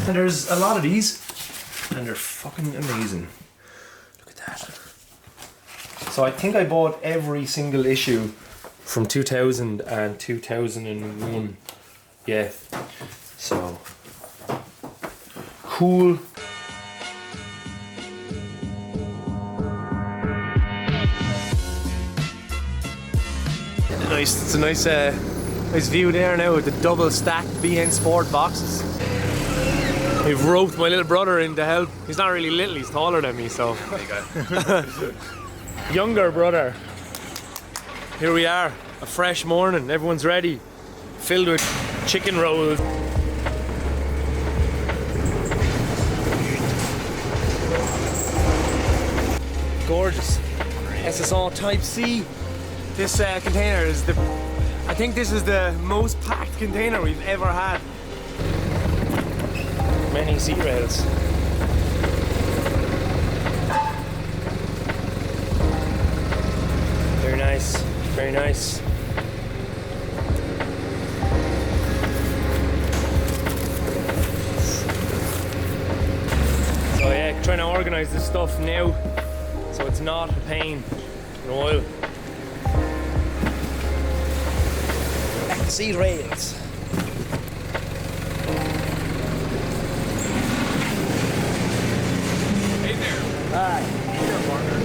And there's a lot of these, and they're fucking amazing. Look at that. So I think I bought every single issue from 2000 and 2001. Yeah. So cool. Nice. It's a nice view there now with the double stacked BN Sport boxes. We've roped my little brother in to help. He's not really little, he's taller than me, so. There you go. Younger brother. Here we are, a fresh morning, everyone's ready. Filled with chicken rolls. Gorgeous. SSR Type C. This container is I think this is the most packed container we've ever had. Many seat rails. Very nice, very nice. So yeah, trying to organise this stuff now so it's not a pain in a while. Seat rails. Hey there. Hi. Hey there, partner.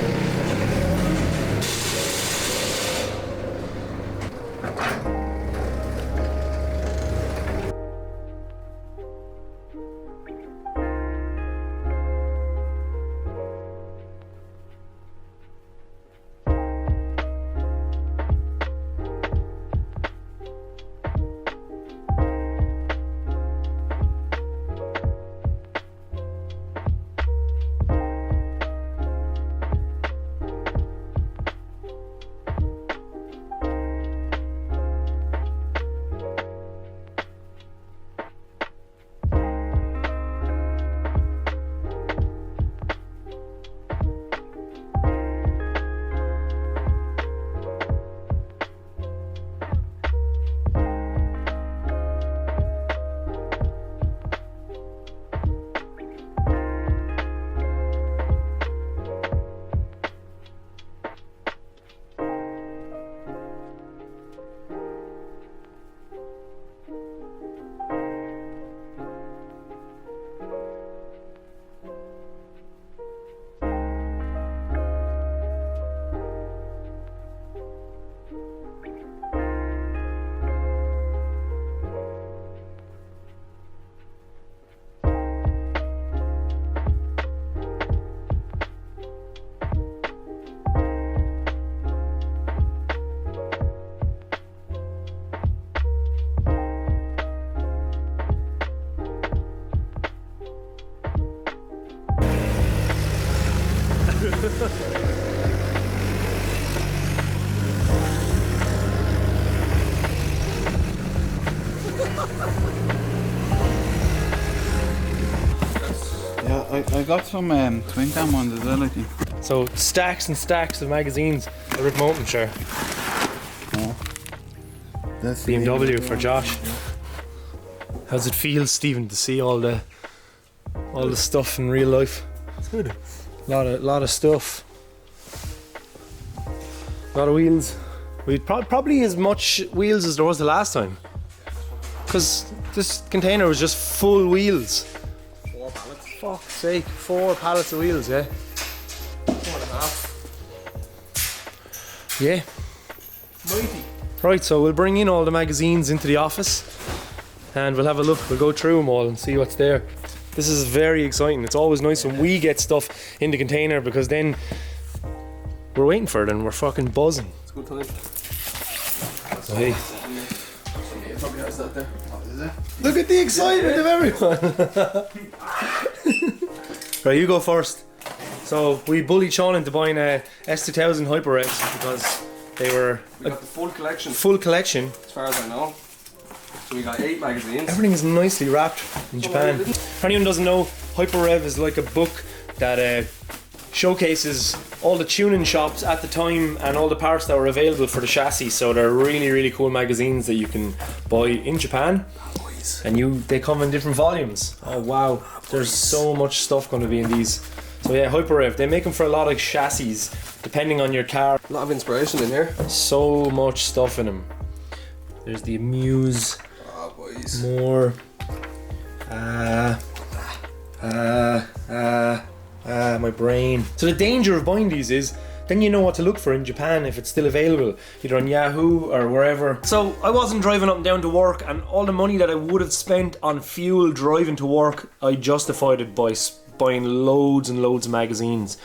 Yeah, I got some twin cam ones as well, I think. So stacks and stacks of magazines. I ripped them open, sure. Oh. That's BMW for Josh. How's it feel, Stephen, to see all the stuff in real life? It's good. Lot of stuff. A lot of wheels. We'd probably as much wheels as there was the last time. Because this container was just full wheels. 4 pallets. Fuck's sake, 4 pallets of wheels, yeah. 4.5. Yeah. Mighty. Right, so we'll bring in all the magazines into the office and we'll have a look. We'll go through them all and see what's there. This is very exciting. It's always nice when we get stuff in the container because then we're waiting for it and we're fucking buzzing. It's a good time. So hey. It probably has that there. What is it? Look at the excitement of everyone. Right, you go first. So we bullied Sean into buying a S2000 Hyper Revs because they were We got the full collection, full collection. as far as I know. So we got 8 magazines. Everything is nicely wrapped in Japan. For anyone who doesn't know, Hyper Rev is like a book that showcases all the tuning shops at the time and all the parts that were available for the chassis. So they're really, really cool magazines that you can buy in Japan. And they come in different volumes. Oh wow, there's so much stuff going to be in these. So yeah, Hyperrev, they make them for a lot of chassis, depending on your car. A lot of inspiration in here. So much stuff in them. There's the Amuse. Oh boys. More. My brain. So the danger of buying these is, then you know what to look for in Japan if it's still available, either on Yahoo or wherever. So I wasn't driving up and down to work, and all the money that I would have spent on fuel driving to work, I justified it by buying loads and loads of magazines.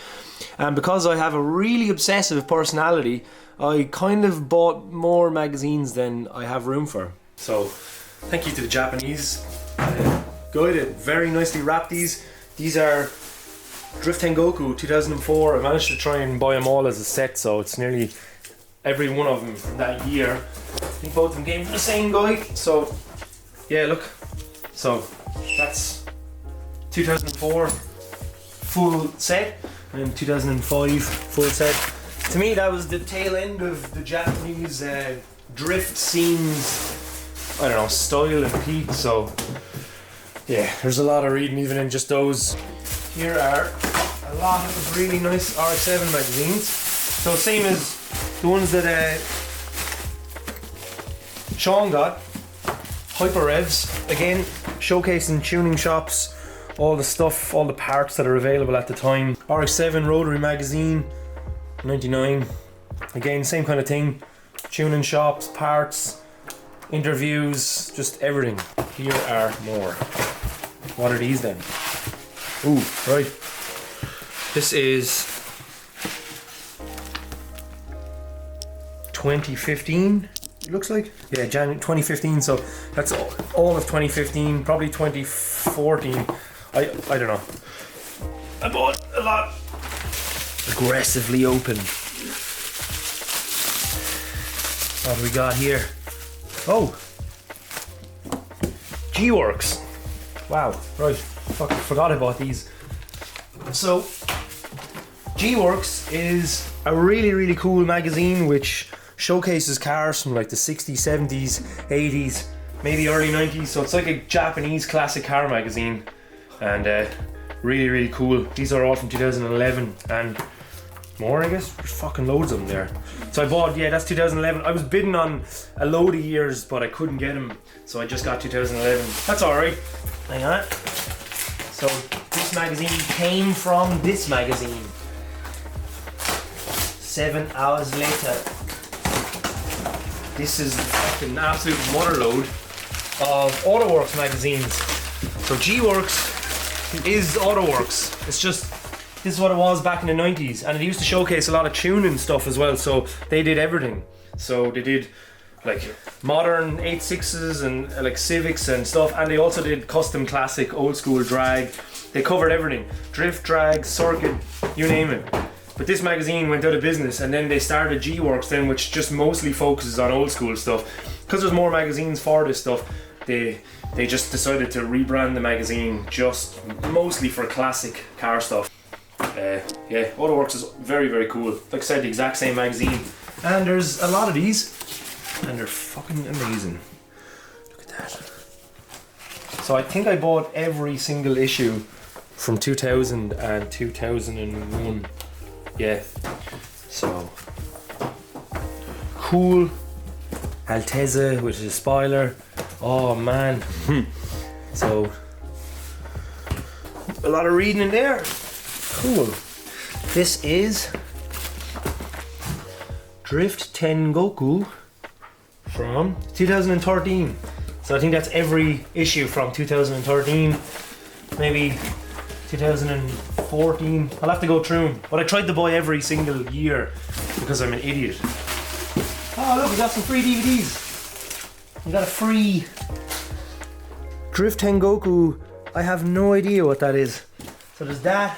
And because I have a really obsessive personality, I kind of bought more magazines than I have room for. So thank you to the Japanese guy that very nicely wrapped these. These are Drift Tengoku 2004. I managed to try and buy them all as a set, so it's nearly every one of them from that year. I think both of them came from the same guy. So yeah, look. So that's 2004 full set and 2005 full set. To me, that was the tail end of the Japanese drift scenes, I don't know, style and peak. So yeah, there's a lot of reading even in just those. Here are a lot of really nice RX-7 magazines. So same as the ones that Sean got. Hyperrevs, again, showcasing tuning shops, all the stuff, all the parts that are available at the time. RX-7 Rotary magazine, 99. Again, same kind of thing. Tuning shops, parts, interviews, just everything. Here are more. What are these then? Ooh, right. This is 2015, it looks like. Yeah, January 2015, so that's all of 2015, probably 2014. I don't know. I bought a lot. Aggressively open. What do we got here? Oh! G-Works. Wow, right. Fucking forgot about these. So, G-Works is a really, really cool magazine which showcases cars from like the 60s, 70s, 80s, maybe early 90s. So it's like a Japanese classic car magazine, and really, really cool. These are all from 2011 and more, I guess. There's fucking loads of them there. So I bought, yeah, that's 2011. I was bidding on a load of years, but I couldn't get them, so I just got 2011. That's alright. Hang on. So this magazine came from this magazine. 7 hours later. This is fucking absolute motherload of AutoWorks magazines. So G-Works is AutoWorks. It's just, this is what it was back in the 90s, and it used to showcase a lot of tuning stuff as well, so they did everything. So they did like modern 86s and like Civics and stuff, and they also did custom classic old school drag. They covered everything, drift, drag, circuit, you name it. But this magazine went out of business, and then they started G-Works then, which just mostly focuses on old school stuff. Because there's more magazines for this stuff, they just decided to rebrand the magazine just mostly for classic car stuff. Yeah, AutoWorks is very, very cool. Like I said, the exact same magazine. And there's a lot of these, and they're fucking amazing. Look at that. So I think I bought every single issue from 2000 and 2001. Yeah. So cool. Altezza, which is a spoiler. Oh man. So a lot of reading in there. Cool. This is Drift Tengoku from 2013. So I think that's every issue from 2013, maybe 2014. I'll have to go through them. But I tried to buy every single year because I'm an idiot. Oh look, we got some free DVDs. We got a free Drift Tengoku. I have no idea what that is. So there's that.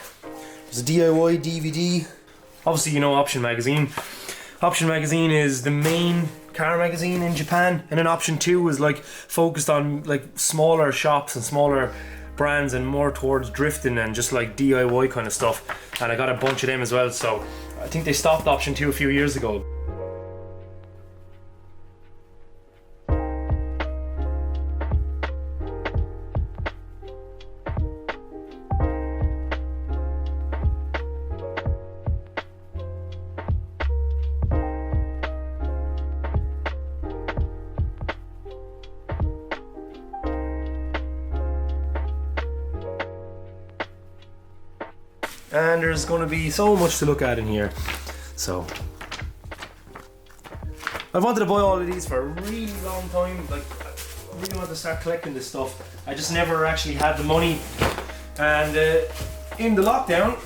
There's a DIY DVD. Obviously, you know Option Magazine. Option Magazine is the main car magazine in Japan, and then Option 2 is like focused on like smaller shops and smaller brands and more towards drifting and just like DIY kind of stuff. And I got a bunch of them as well, so I think they stopped option 2 a few years ago. And there's going to be so much to look at in here. So I've wanted to buy all of these for a really long time. Like, I really want to start collecting this stuff. I just never actually had the money. And in the lockdown,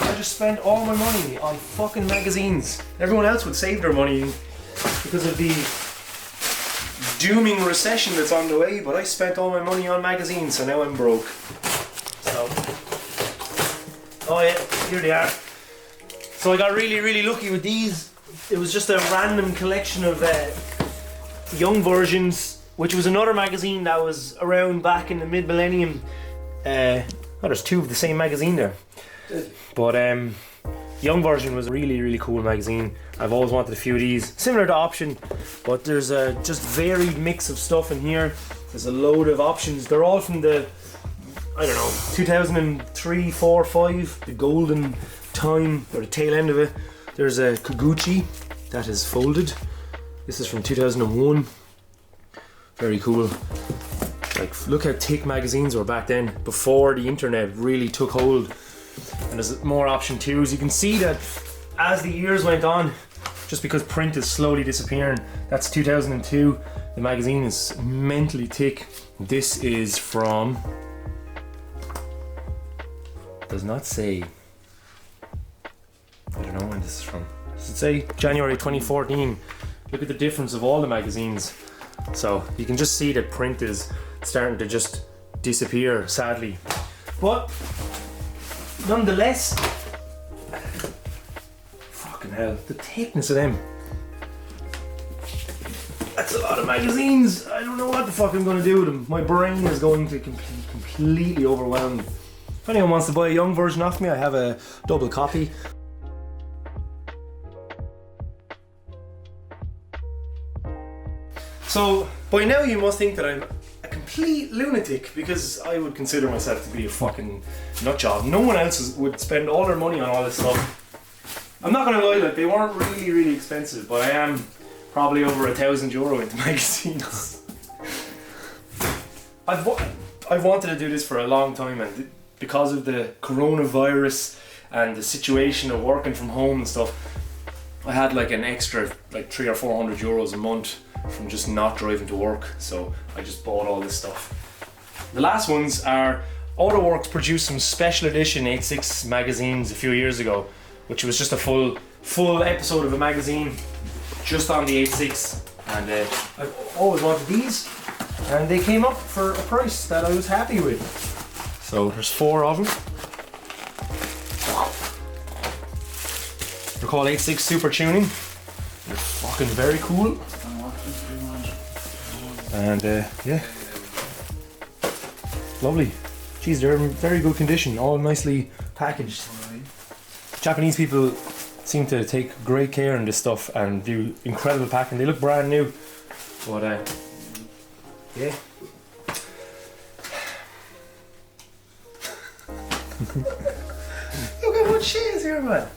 I just spent all my money on fucking magazines. Everyone else would save their money because of the dooming recession that's on the way, but I spent all my money on magazines, so now I'm broke. So, oh yeah, here they are. So I got really lucky with these. It was just a random collection of Young Versions, which was another magazine that was around back in the mid-millennium. Oh, there's 2 of the same magazine there. But Young Version was a really cool magazine. I've always wanted a few of these. Similar to Option, but there's a just varied mix of stuff in here. There's a load of options. They're all from the, I don't know, 2003, 4, 5, the golden time, or the tail end of it. There's a Koguchi that is folded. This is from 2001. Very cool. Like, look how thick magazines were back then, before the internet really took hold. And there's more option 2s. You can see that as the years went on, just because print is slowly disappearing. That's 2002. The magazine is mentally thick. This is from, does not say. I don't know when this is from. Does it say January 2014? Look at the difference of all the magazines. So you can just see that print is starting to just disappear, sadly. But nonetheless, fucking hell, the thickness of them. That's a lot of magazines. I don't know what the fuck I'm going to do with them. My brain is going to completely overwhelmed. If anyone wants to buy a Young Version off me, I have a double copy. So, by now you must think that I'm a complete lunatic, because I would consider myself to be a fucking nutjob. No one else would spend all their money on all this stuff. I'm not gonna lie, like, they weren't really expensive, but I am probably over €1,000 into magazines. I've wanted to do this for a long time, and because of the coronavirus and the situation of working from home and stuff, I had like an extra like €300 or €400 a month from just not driving to work, so I just bought all this stuff. The last ones are, AutoWorks produced some special edition 8.6 magazines a few years ago, which was just a full episode of a magazine just on the 8.6, and I've always wanted these, and they came up for a price that I was happy with. So there's 4 of them. They're called 8.6 Super Tuning. They're fucking very cool. And yeah, lovely. Jeez, they're in very good condition, all nicely packaged. Japanese people seem to take great care in this stuff and do incredible packing. They look brand new, but yeah. Look at what shit is here, man.